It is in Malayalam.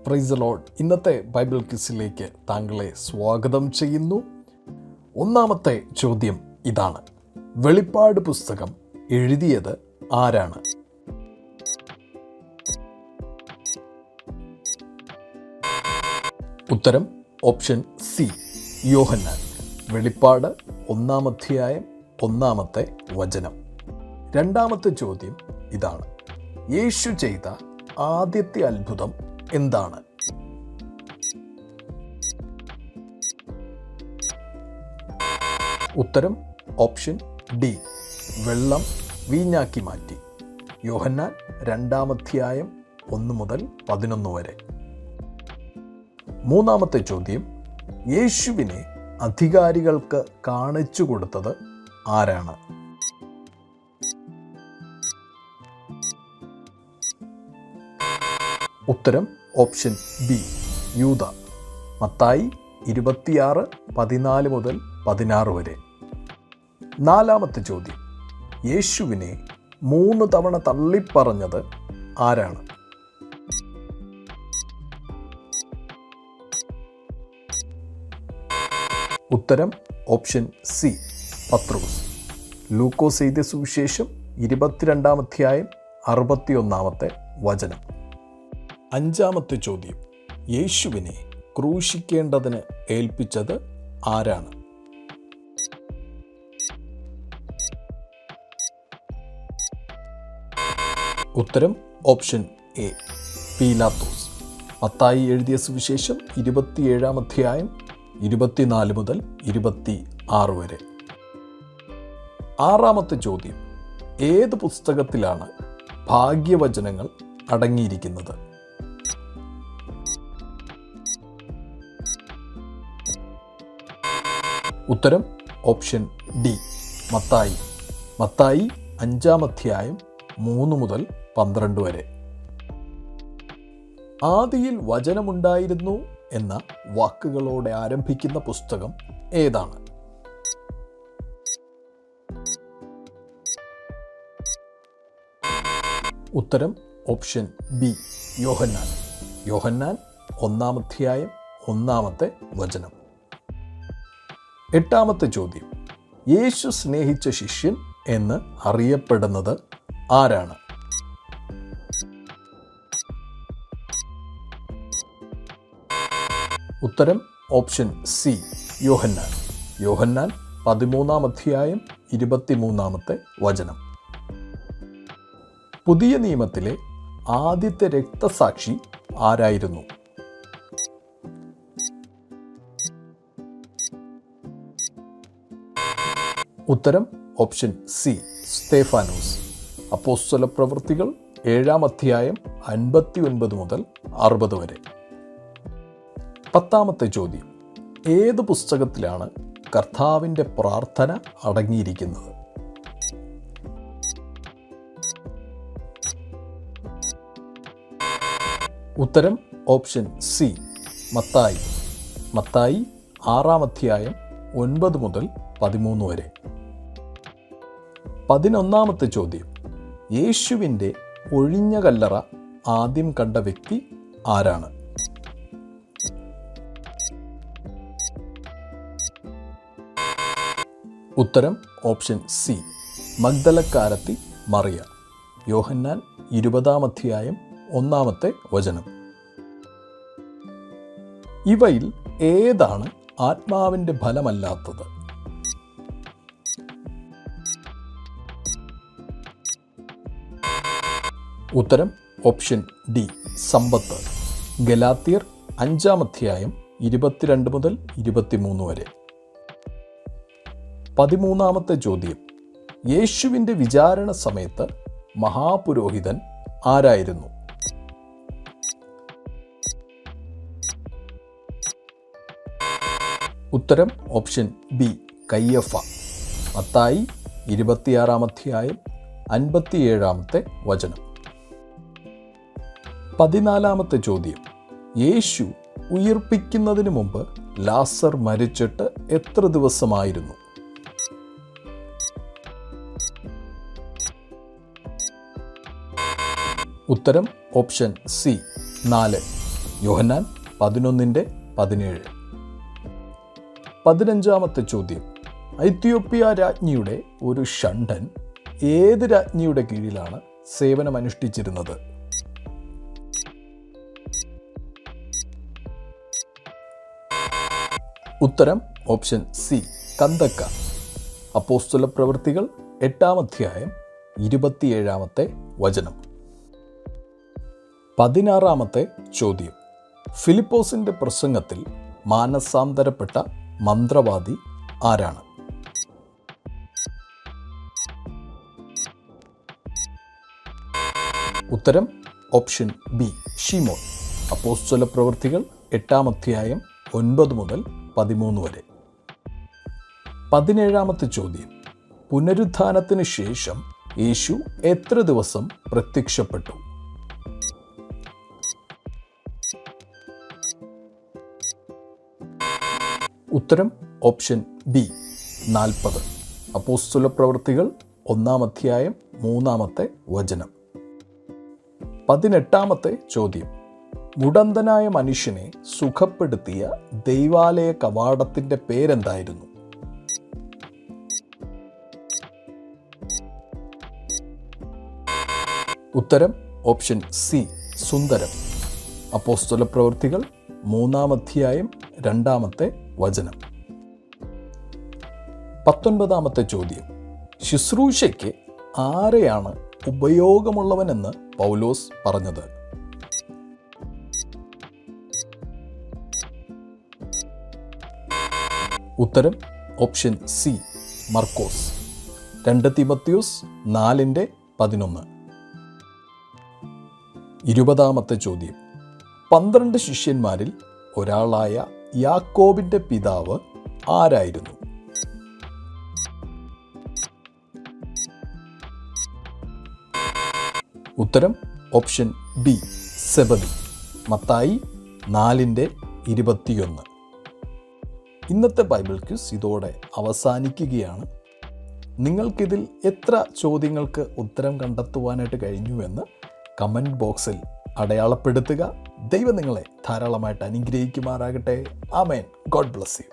Praise the Lord. ഇന്നത്തെ ബൈബിൾ ക്വിസിലേക്ക് താങ്കളെ സ്വാഗതം ചെയ്യുന്നു. ഒന്നാമത്തെ ചോദ്യം ഇതാണ്: വെളിപ്പാട് പുസ്തകം എഴുതിയത് ആരാണ്? ഉത്തരം ഓപ്ഷൻ സി, യോഹന്നാൻ. വെളിപ്പാട് 1-ാം അധ്യായം 1-ാമത്തെ വചനം. രണ്ടാമത്തെ ചോദ്യം ഇതാണ്: യേശു ചെയ്ത ആദ്യത്തെ അത്ഭുതം എന്താണ്? ഉത്തരം ഓപ്ഷൻ ഡി, വെള്ളം വീഞ്ഞാക്കി മാറ്റി. യോഹന്നാൻ 2-ാം അധ്യായം 1 മുതൽ 11 വരെ. മൂന്നാമത്തെ ചോദ്യം: യേശുവിനെ അധികാരികൾക്ക് കാണിച്ചു കൊടുത്തത് ആരാണ്? ഉത്തരം ഓപ്ഷൻ ബി, യൂദ. മത്തായി 26:14 മുതൽ 16 വരെ. നാലാമത്തെ ചോദ്യം: യേശുവിനെ 3 തവണ തള്ളിപ്പറഞ്ഞത് ആരാണ്? ഉത്തരം ഓപ്ഷൻ സി, പത്രോസ്. ലൂക്കോസ് എഴുതിയ സുവിശേഷം 22-ാം അധ്യായം 61-ാമത്തെ വചനം. അഞ്ചാമത്തെ ചോദ്യം: യേശുവിനെ ക്രൂശിക്കേണ്ടതിന് ഏൽപ്പിച്ചത് ആരാണ്? ഉത്തരം ഓപ്ഷൻ എ, പീലാത്തോസ്. മത്തായി എഴുതിയ സുവിശേഷം 27-ാം അധ്യായം 24 മുതൽ 26 വരെ. ആറാമത്തെ ചോദ്യം: ഏത് പുസ്തകത്തിലാണ് ഭാഗ്യവചനങ്ങൾ അടങ്ങിയിരിക്കുന്നത്? ഉത്തരം ഓപ്ഷൻ ഡി, മത്തായി. മത്തായി 5-ാം അധ്യായം 3 മുതൽ 12 വരെ. ആദിയിൽ വചനമുണ്ടായിരുന്നു എന്ന വാക്കുകളോടെ ആരംഭിക്കുന്ന പുസ്തകം ഏതാണ്? ഉത്തരം ഓപ്ഷൻ ബി, യോഹന്നാൻ. യോഹന്നാൻ 1-ാം അധ്യായം 1-ാമത്തെ വചനം. എട്ടാമത്തെ ചോദ്യം: യേശു സ്നേഹിച്ച ശിഷ്യൻ എന്ന് അറിയപ്പെടുന്നത് ആരാണ്? ഉത്തരം ഓപ്ഷൻ സി, യോഹന്നാൻ. യോഹന്നാൻ 13-ാം അധ്യായം 23-ാമത്തെ വചനം. പുതിയ നിയമത്തിലെ ആദ്യത്തെ രക്തസാക്ഷി ആരായിരുന്നു? ഉത്തരം ഓപ്ഷൻ സി, സ്തേഫാനോസ്. അപ്പോസ്തല പ്രവൃത്തികൾ 7-ാം അധ്യായം 59 മുതൽ 60 വരെ. പത്താമത്തെ ചോദ്യം: ഏത് പുസ്തകത്തിലാണ് കർത്താവിൻ്റെ പ്രാർത്ഥന അടങ്ങിയിരിക്കുന്നത്? ഉത്തരം ഓപ്ഷൻ സി, മത്തായി. മത്തായി 6-ാം അധ്യായം 9 മുതൽ 13 വരെ. 11ാമത്തെ ചോദ്യം: യേശുവിൻ്റെ ഒഴിഞ്ഞ കല്ലറ ആദ്യം കണ്ട വ്യക്തി ആരാണ്? ഉത്തരം ഓപ്ഷൻ സി, മഗ്ദലക്കാരത്തി മറിയ. യോഹന്നാൻ 20-ാം അധ്യായം 1-ാമത്തെ വചനം. ഇവയിൽ ഏതാണ് ആത്മാവിൻ്റെ ഫലമല്ലാത്തത്? ഉത്തരം ഓപ്ഷൻ ഡി, സമ്പത്ത്. ഗലാത്യർ 5-ാം അധ്യായം 22 മുതൽ 23 വരെ. 13ാമത്തെ ചോദ്യം: യേശുവിൻ്റെ വിചാരണ സമയത്ത് മഹാപുരോഹിതൻ ആരായിരുന്നു? ഉത്തരം ഓപ്ഷൻ ബി, കയ്യഫ. മത്തായി 26-ാം അധ്യായം 57-ാമത്തെ വചനം. 14ാമത്തെ ചോദ്യം: യേശു ഉയിർപ്പിക്കുന്നതിന് മുമ്പ് ലാസർ മരിച്ചിട്ട് എത്ര ദിവസമായിരുന്നു? ഉത്തരം ഓപ്ഷൻ സി 4. യോഹന്നാൻ 11:17. 15-ാമത്തെ ചോദ്യം. എത്യോപ്യ രാജ്ഞിയുടെ ഒരു ഷണ്ഡൻ ഏത് രാജ്ഞിയുടെ കീഴിലാണ് സേവനമനുഷ്ഠിച്ചിരുന്നത്? ഉത്തരം ഓപ്ഷൻ സി, കന്ദക്ക. അപ്പോസ്തല പ്രവൃത്തികൾ 8-ാം അധ്യായം 27-ാമത്തെ വചനം. 16-ാമത്തെ ചോദ്യം. ഫിലിപ്പോസിന്റെ പ്രസംഗത്തിൽ മാനസാന്തരപ്പെട്ട മന്ത്രവാദി ആരാണ്? ഉത്തരം ഓപ്ഷൻ ബി, ശിമോൻ. അപ്പോസ്തല പ്രവൃത്തികൾ 8-ാം അധ്യായം 9 മുതൽ 13 വരെ. 17-ാമത്തെ ചോദ്യം. പുനരുത്ഥാനത്തിന് ശേഷം യേശു എത്ര ദിവസം പ്രത്യക്ഷപ്പെട്ടു? ഉത്തരം ഓപ്ഷൻ ബി, 40. അപ്പോസ്തല പ്രവൃത്തികൾ 1-ാം അധ്യായം 3-ാമത്തെ വചനം. 18-ാമത്തെ ചോദ്യം. മുടന്തനായ മനുഷ്യനെ സുഖപ്പെടുത്തിയ ദൈവാലയ കവാടത്തിന്റെ പേരെന്തായിരുന്നു? ഉത്തരം ഓപ്ഷൻ സി, സുന്ദരം. അപ്പോസ്തല പ്രവൃത്തികൾ 3-ാം അധ്യായം 2-ാമത്തെ വചനം. 19-ാമത്തെ ചോദ്യം. ശുശ്രൂഷയ്ക്ക് ആരെയാണ് ഉപയോഗമുള്ളവനെന്ന് പൗലോസ് പറഞ്ഞത്? ഉത്തരം ഓപ്ഷൻ സി, മർക്കോസ്. 2 തീമോഥെയോസ് 4:11. 20-ാമത്തെ ചോദ്യം. 12 ശിഷ്യന്മാരിൽ ഒരാളായ യാക്കോബിന്റെ പിതാവ് ആരായിരുന്നു? ഉത്തരം ഓപ്ഷൻ ബി, സെബദി. മത്തായി 4:21. ഇന്നത്തെ ബൈബിൾ ക്വിസ് ഇതോടെ അവസാനിക്കുകയാണ്. നിങ്ങൾക്കിതിൽ എത്ര ചോദ്യങ്ങൾക്ക് ഉത്തരം കണ്ടെത്തുവാനായിട്ട് കഴിഞ്ഞുവെന്ന് കമൻറ്റ് ബോക്സിൽ അടയാളപ്പെടുത്തുക. ദൈവം നിങ്ങളെ ധാരാളമായിട്ട് അനുഗ്രഹിക്കുമാറാകട്ടെ. ആമേൻ. God bless U.